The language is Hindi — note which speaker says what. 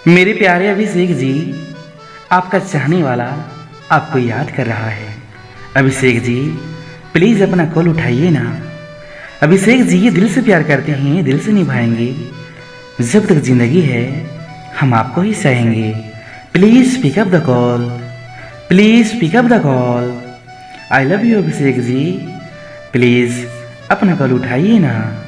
Speaker 1: मेरे प्यारे अभिषेक जी, आपका चाहने वाला आपको याद कर रहा है। अभिषेक जी, प्लीज़ अपना कॉल उठाइए ना। अभिषेक जी, ये दिल से प्यार करते हैं, दिल से निभाएंगे। जब तक जिंदगी है हम आपको ही सहेंगे। Please pick up the call, please pick up the call. I love you Abhishek ji, please अपना कॉल उठाइए ना।